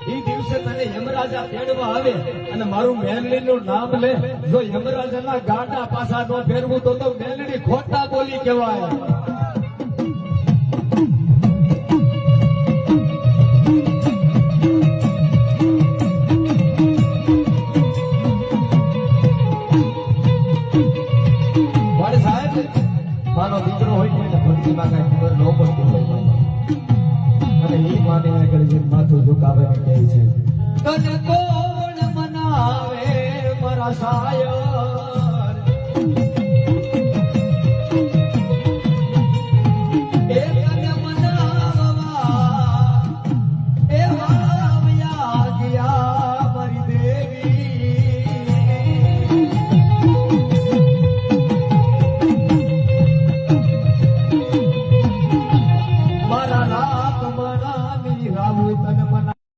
એ દિવસે તને યમરાજા તેડવા આવે અને મારું મેલડી નું નામ લે. જો યમરાજાના ગાડા પાછા નો ફેરવું તો મેલડી ખોટા બોલી કહેવાય. મારો દીકરો હોય ને ભક્તિમાં કઈ ખબર ન પડતી હોય અને એ માને આગળ જઈને માથું ઝુકાવે કહે છે તને કોણ મનાવે મારા સાયર